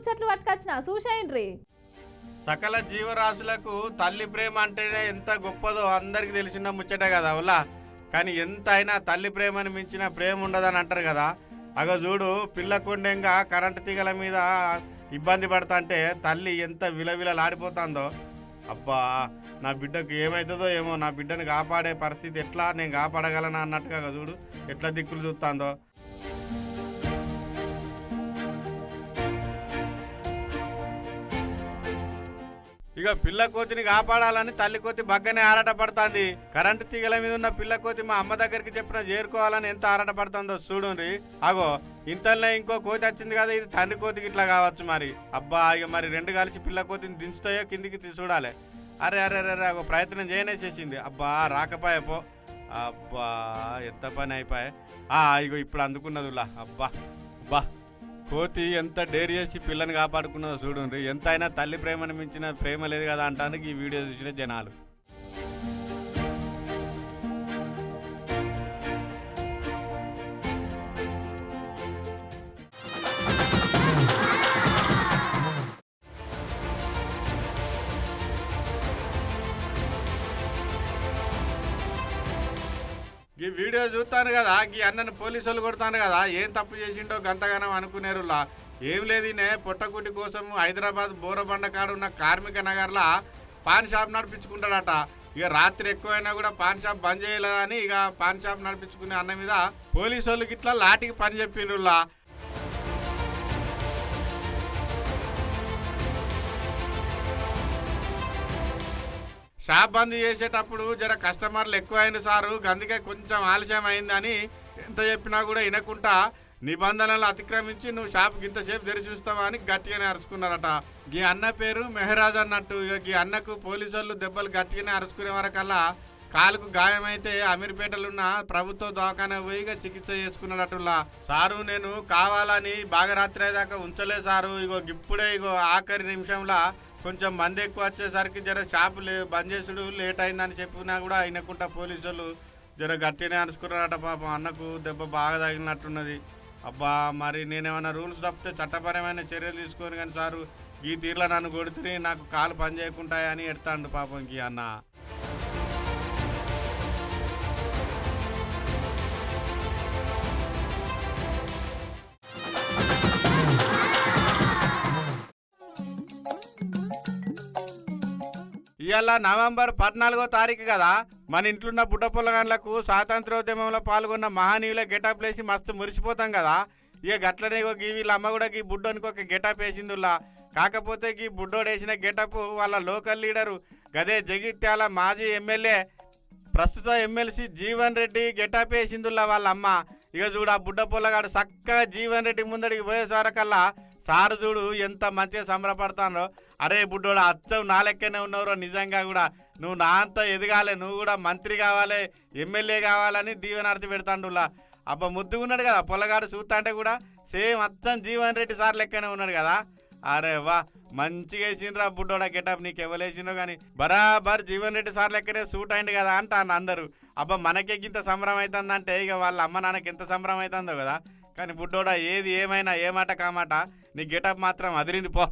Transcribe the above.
ముచ్చట్లు పట్టుకొచ్చిన చూసేయండి. సకల జీవరాశులకు తల్లి ప్రేమ అంటేనే ఎంత గొప్పదో అందరికి తెలిసిన ముచ్చటే కదా అవులా. కానీ ఎంత అయినా తల్లి ప్రేమని మించిన ప్రేమ ఉండదని అంటారు కదా. అగో చూడు, పిల్ల కొండెంగా కరెంటు తీగల మీద ఇబ్బంది పడతా అంటే తల్లి ఎంత విలవిలలాడిపోతుందో. అబ్బా, నా బిడ్డకు ఏమవుతుందో ఏమో, నా బిడ్డను కాపాడే పరిస్థితి ఎట్లా, నేను కాపాడగలనా అన్నట్టుగా చూడు ఎట్లా దిక్కులు చూస్తుందో. ఇక పిల్ల కోతిని కాపాడాలని తల్లి కోతి బగ్గనే ఆరాటపడుతుంది. కరెంటు తీగల మీద ఉన్న పిల్ల కోతి మా అమ్మ దగ్గరికి చెప్పిన చేరుకోవాలని ఎంత ఆరాటపడుతుందో చూడుండ్రి. అగో ఇంతలోనే ఇంకో కోతి వచ్చింది కదా, ఇది తండ్రి కోతికి ఇట్లా కావచ్చు మరి. అబ్బా, ఇక మరి రెండు కలిసి పిల్ల కోతిని దించుతాయో కిందికి చూడాలి. అరే అరే అరే అగో ప్రయత్నం చేయనేసేసింది. అబ్బా రాకపోయాపో. అబ్బా ఎంత పని అయిపోయా. ఇగో ఇప్పుడు అందుకున్నదిలా. అబ్బా అబ్బా, కోతి ఎంత డేర్ చేసి పిల్లని కాపాడుకున్నదో చూడండి. ఎంత అయినా తల్లి ప్రేమను మించిన ప్రేమ లేదు కదా అంటానికి ఈ వీడియో చూసిన జనాలు. ఈ వీడియో చూస్తాను కదా, ఈ అన్నను పోలీసు వాళ్ళు కొడతాను కదా, ఏం తప్పు చేసిండో గంతగానం అనుకునేరులా. ఏం లేదు, పొట్టకుటి కోసం హైదరాబాద్ బోరబండ కాడ ఉన్న కార్మిక నగర్లో పాన్ షాప్ నడిపించుకుంటాడట. ఇక రాత్రి ఎక్కువైనా కూడా పాన్ షాప్ బంద్ చేయలేదని ఇక పాన్ షాప్ నడిపించుకునే అన్న మీద పోలీసు వాళ్ళకి ఇట్లా లాఠీకి పని చెప్పిండ్రులా. షాప్ బంద్ చేసేటప్పుడు జర కస్టమర్లు ఎక్కువైన సారు, అందుకే కొంచెం ఆలస్యం అయిందని ఎంత చెప్పినా కూడా వినకుండా నిబంధనలు అతిక్రమించి నువ్వు షాప్కి ఇంతసేపు తెరిచి చూస్తావా అని గట్టిగానే అరుచుకున్నారట. ఈ అన్న పేరు మెహరాజ్ అన్నట్టు. ఇక ఈ అన్నకు పోలీసు వాళ్ళు దెబ్బలు గట్టిగానే అరుచుకునే వరకల్లా కాలుకు గాయమైతే అమీర్పేటలున్న ప్రభుత్వ దవాఖానా పోయిగా చికిత్స చేసుకున్నట్టులా. సారు నేను కావాలని బాగా రాత్రి అయ్యేదాకా ఉంచలే సారు, ఇగో ఇప్పుడే ఇగో ఆఖరి నిమిషంలో కొంచెం మంది ఎక్కువ వచ్చేసరికి జర షాపు బంద్ చేసుడు లేట్ అయిందని చెప్పినా కూడా అయినకుండా పోలీసు వాళ్ళు జర గట్టినే అనుకున్నారట. పాపం అన్నకు దెబ్బ బాగా తగిలినట్టున్నది. అబ్బా, మరి నేనేమన్నా రూల్స్ తప్పితే చట్టపరమైన చర్యలు తీసుకొని కానీ సారు ఈ తీర్లో నన్ను కొడుతుని నాకు కాలు పని చేయకుంటాయని ఎడతాండు పాపం ఈ అన్న. ఇవాళ నవంబర్ 14వ తారీఖు కదా, మన ఇంట్లున్న బుడ్డ పొల్లగాన్లకు స్వాతంత్రోద్యమంలో పాల్గొన్న మహానీయుల గెటప్ వేసి మస్తు మురిసిపోతాం కదా. ఇక గట్లనే వీళ్ళ అమ్మ కూడా ఈ బుడ్డోనికి ఒక గెటప్ వేసిందిలా. కాకపోతే ఈ బుడ్డోడు వేసిన గెటప్ వాళ్ళ లోకల్ లీడరు గదే జగిత్యాల మాజీ ఎమ్మెల్యే ప్రస్తుత ఎమ్మెల్సీ జీవన్ రెడ్డి గెటప్ వేసిందిలా వాళ్ళ అమ్మ. ఇక చూడు ఆ బుడ్డ పొల్లగాడు చక్కగా జీవన్ రెడ్డి ముందడికి పోయేసరికల్లా సారు చూడు ఎంత మంచిగా సంబరపడతానో. అరే బుడ్డోడు అచ్చవు నా లెక్కనే ఉన్నారో, నిజంగా కూడా నువ్వు నా అంత ఎదగాలి, నువ్వు కూడా మంత్రి కావాలి, ఎమ్మెల్యే కావాలని దీవెనార్తి పెడతాండులా. అబ్బా ముద్దుగా ఉన్నాడు కదా పొల్లగాడు, చూస్తా అంటే కూడా సేమ్ అచ్చం జీవన్ రెడ్డి సార్ లెక్కనే ఉన్నాడు కదా. అరే వా, మంచిగా వేసిండ్రా బుడ్డోడా గెటప్, నీకు ఎవరేసిందో కానీ బరాబర్ జీవన్ రెడ్డి సార్ లెక్కనే సూట్ అయింది కదా అంటాను అందరూ. అబ్బా మనకే ఇంత సంబరం అవుతుందంటే ఇక వాళ్ళ అమ్మ నాన్నకి ఎంత సంబరం అవుతుందో కదా. కానీ బుడ్డోడా ఏది ఏమైనా ఏ మాట కామాట నీ గెటప్ మాత్రం అదిరింది పో.